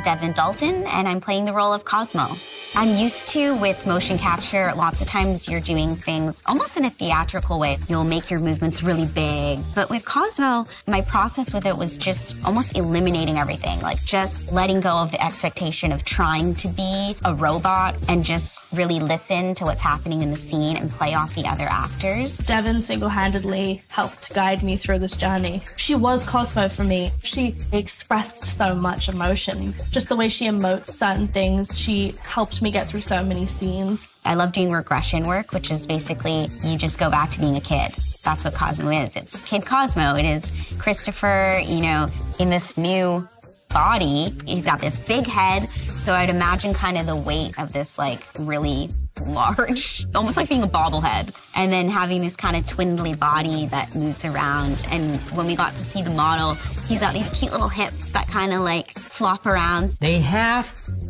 Devin Dalton, and I'm playing the role of Cosmo. I'm used to, with motion capture, lots of times you're doing things almost in a theatrical way. You'll make your movements really big. But with Cosmo, my process with it was just almost eliminating everything, like just letting go of the expectation of trying to be a robot and just really listen to what's happening in the scene and play off the other actors. Devin single-handedly helped guide me through this journey. She was Cosmo for me. She expressed so much emotion. Just the way she emotes certain things, she helped me get through so many scenes. I love doing regression work, which is basically you just go back to being a kid. That's what Cosmo is. It's Kid Cosmo. It is Christopher, you know, in this new body. He's got this big head, so I'd imagine kind of the weight of this, like, really large, almost like being a bobblehead, and then having this kind of twindly body that moves around. And when we got to see the model, he's got these cute little hips that kind of like flop around. They have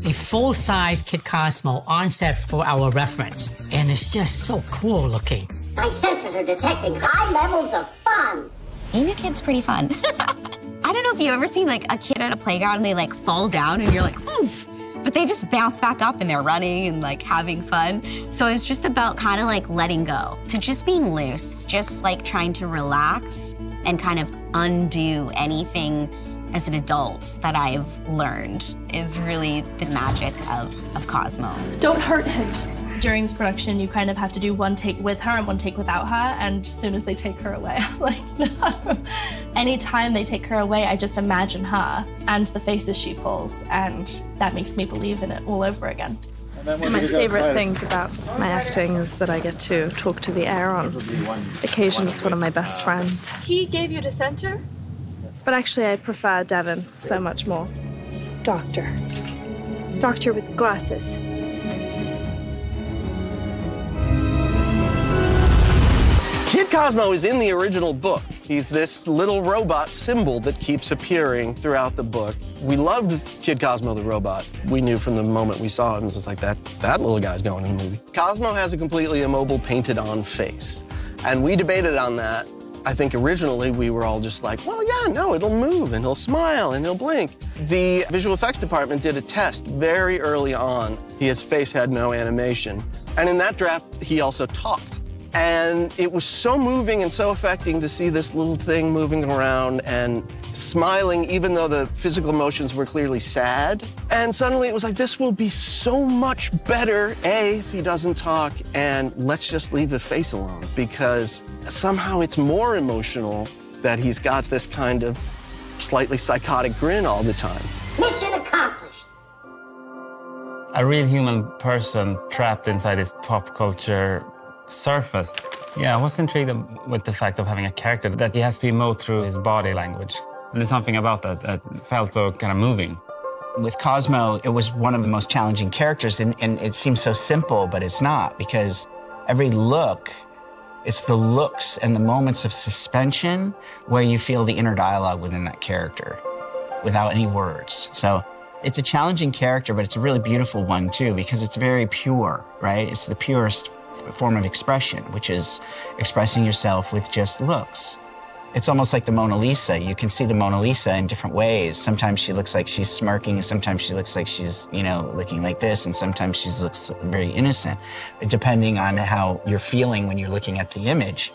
a full-size Kid Cosmo on set for our reference, and it's just so cool looking. My senses are detecting high levels of fun. Being a kid's pretty fun. I don't know if you've ever seen like a kid at a playground and they like fall down and you're like, oof. But they just bounce back up and they're running and like having fun. So it's just about kind of like letting go, to just being loose, just like trying to relax and kind of undo anything as an adult that I've learned is really the magic of Cosmo. Don't hurt him. During this production, you kind of have to do one take with her and one take without her, and as soon as they take her away, I'm like, no. Anytime they take her away, I just imagine her and the faces she pulls, and that makes me believe in it all over again. My favorite things about my acting is that I get to talk to the air on occasion. It's one of my best friends. He gave you to center? But actually, I prefer Devin so much more. Doctor. Doctor with glasses. Kid Cosmo is in the original book. He's this little robot symbol that keeps appearing throughout the book. We loved Kid Cosmo the robot. We knew from the moment we saw him, it was like, that little guy's going in the movie. Cosmo has a completely immobile, painted-on face. And we debated on that. I think originally we were all just like, well, yeah, no, it'll move, and he'll smile, and he'll blink. The visual effects department did a test very early on. His face had no animation. And in that draft, he also talked. And it was so moving and so affecting to see this little thing moving around and smiling, even though the physical emotions were clearly sad. And suddenly it was like, this will be so much better, A, if he doesn't talk, and let's just leave the face alone, because somehow it's more emotional that he's got this kind of slightly psychotic grin all the time. Mission accomplished. A real human person trapped inside this pop culture surface. Yeah, I was intrigued with the fact of having a character that he has to emote through his body language. And there's something about that that felt so kind of moving. With Cosmo, it was one of the most challenging characters, and it seems so simple, but it's not, because every look, it's the looks and the moments of suspension where you feel the inner dialogue within that character without any words. So it's a challenging character, but it's a really beautiful one too, because it's very pure, right? It's the purest form of expression, which is expressing yourself with just looks. It's almost like the Mona Lisa. You can see the Mona Lisa in different ways. Sometimes she looks like she's smirking, and sometimes she looks like she's, you know, looking like this, and sometimes she looks very innocent, depending on how you're feeling when you're looking at the image.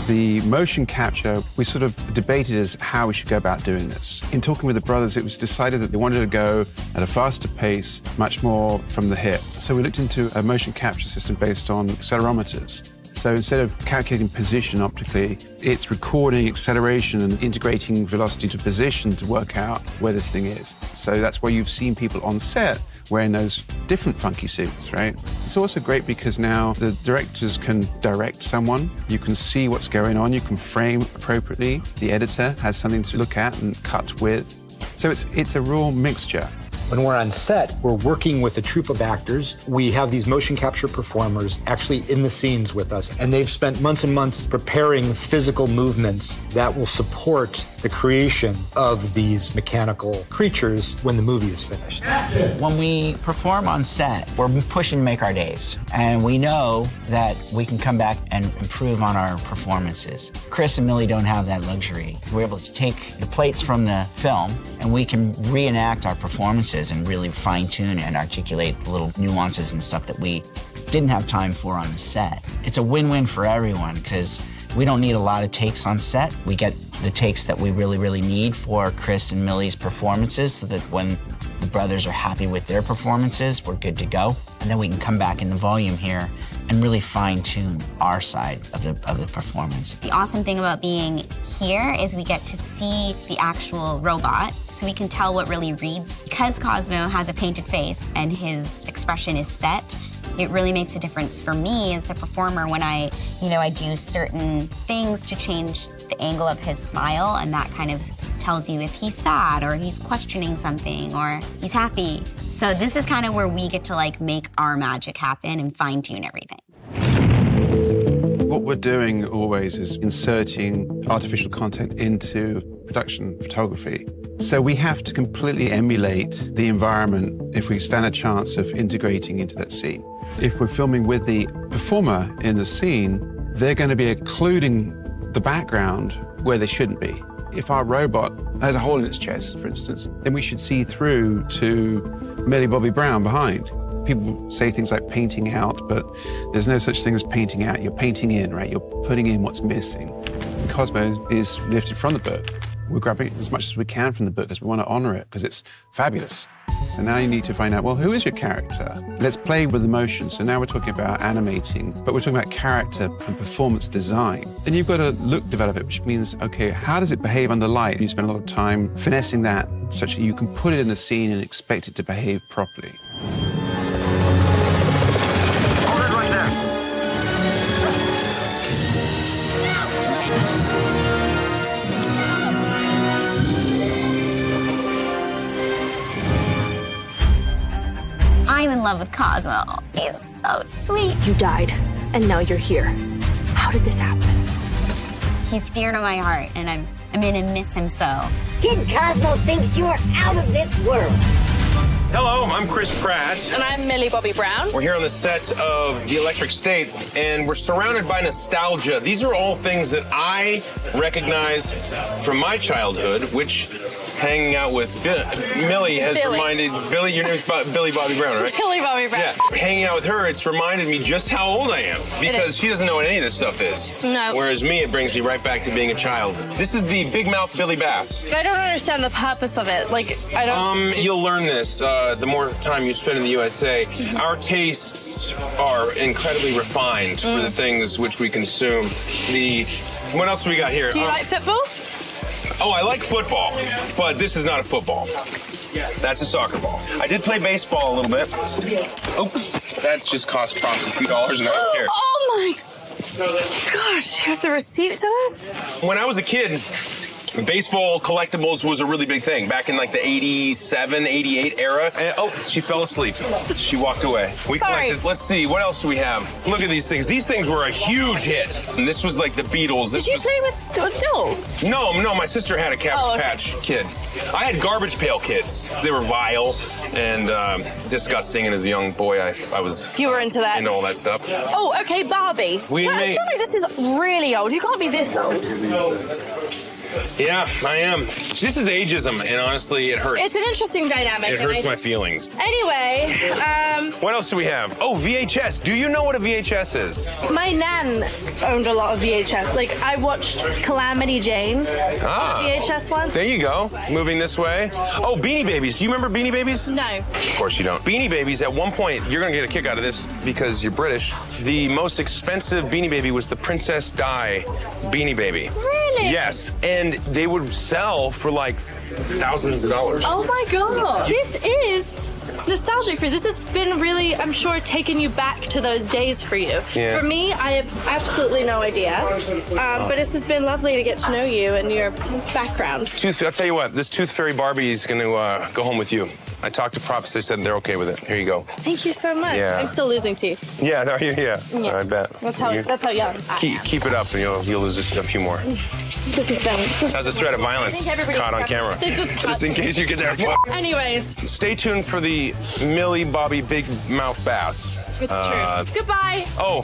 The motion capture, we sort of debated as how we should go about doing this. In talking with the brothers, it was decided that they wanted to go at a faster pace, much more from the hip. So we looked into a motion capture system based on accelerometers. So instead of calculating position optically, it's recording acceleration and integrating velocity to position to work out where this thing is. So that's why you've seen people on set wearing those different funky suits, right? It's also great because now the directors can direct someone. You can see what's going on. You can frame appropriately. The editor has something to look at and cut with. So it's a real mixture. When we're on set, we're working with a troupe of actors. We have these motion capture performers actually in the scenes with us, and they've spent months and months preparing physical movements that will support the creation of these mechanical creatures when the movie is finished. When we perform on set, we're pushing to make our days, and we know that we can come back and improve on our performances. Chris and Millie don't have that luxury. We're able to take the plates from the film, and we can reenact our performances and really fine-tune and articulate the little nuances and stuff that we didn't have time for on the set. It's a win-win for everyone, because we don't need a lot of takes on set. We get the takes that we really, really need for Chris and Millie's performances, so that when the brothers are happy with their performances, we're good to go. And then we can come back in the volume here and really fine-tune our side of the performance. The awesome thing about being here is we get to see the actual robot, so we can tell what really reads. Because Cosmo has a painted face and his expression is set, it really makes a difference for me as the performer when I do certain things to change the angle of his smile, and that kind of tells you if he's sad or he's questioning something or he's happy. So this is kind of where we get to like make our magic happen and fine-tune everything. What we're doing always is inserting artificial content into production photography. So we have to completely emulate the environment if we stand a chance of integrating into that scene. If we're filming with the performer in the scene, they're going to be occluding the background where they shouldn't be. If our robot has a hole in its chest, for instance, then we should see through to Millie Bobby Brown behind. People say things like painting out, but there's no such thing as painting out. You're painting in, right? You're putting in what's missing. Cosmo is lifted from the book. We're grabbing as much as we can from the book because we want to honor it, because it's fabulous. So now you need to find out, well, who is your character? Let's play with emotion. So now we're talking about animating, but we're talking about character and performance design. Then you've got to look develop it, which means, okay, how does it behave under light? You spend a lot of time finessing that such that you can put it in the scene and expect it to behave properly. I'm in love with Cosmo. He's so sweet. You died, and now you're here. How did this happen? He's dear to my heart, and I'm gonna miss him so. Kid Cosmo thinks you're out of this world. Hello, I'm Chris Pratt. And I'm Millie Bobby Brown. We're here on the set of The Electric State, and we're surrounded by nostalgia. These are all things that I recognize from my childhood, which hanging out with Millie has reminded... Billy, your name's Billy Bobby Brown, right? Billy Bobby Brown. Yeah, hanging out with her, it's reminded me just how old I am, because she doesn't know what any of this stuff is. No. Whereas me, it brings me right back to being a child. This is the Big Mouth Billy Bass. I don't understand the purpose of it. Like, I don't... You'll learn this. The more time you spend in the USA, our tastes are incredibly refined for the things which we consume. What else do we got here? Do you like football? Oh, I like football, but this is not a football. That's a soccer ball. I did play baseball a little bit. Oops, that just cost probably $2 and I don't care. Oh my gosh, you have the receipt to this? When I was a kid, baseball collectibles was a really big thing back in like the 87, 88 era. And, oh, she fell asleep. She walked away. We collected, let's see, what else do we have? Look at these things. These things were a huge hit. And this was like the Beatles. Did you play with dolls? No, my sister had a Cabbage Patch Kid. I had Garbage Pail Kids. They were vile and disgusting, and as a young boy, I was You were into that? Into all that stuff. Oh, okay, Barbie. I feel like this is really old. You can't be this old. Yeah, I am. This is ageism, and honestly, it hurts. It's an interesting dynamic. It hurts my feelings. Anyway, what else do we have? Oh, VHS. Do you know what a VHS is? My nan owned a lot of VHS. Like, I watched Calamity Jane. VHS one. There you go. Moving this way. Oh, Beanie Babies. Do you remember Beanie Babies? No. Of course you don't. Beanie Babies, at one point, you're going to get a kick out of this because you're British. The most expensive Beanie Baby was the Princess Di Beanie Baby. Really? Yes. And they would sell for like thousands of dollars. Oh my God. This is nostalgic for you. This has been really, I'm sure, taking you back to those days for you. Yeah. For me, I have absolutely no idea. But this has been lovely to get to know you and your background. I'll tell you what, this Tooth Fairy Barbie is going to go home with you. I talked to Props. They said they're okay with it. Here you go. Thank you so much. Yeah. I'm still losing teeth. Yeah, no, yeah. I bet. That's how young I am. Keep it up, and you'll lose a few more. This has been. How's a threat of violence caught on camera? They just in case you get there. Anyways. Stay tuned for the Millie Bobby Big Mouth Bass. It's true. Goodbye. Oh.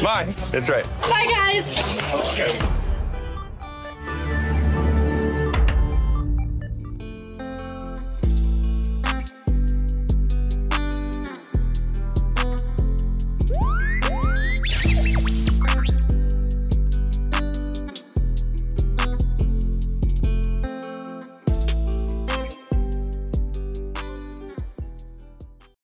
Bye. That's right. Bye, guys.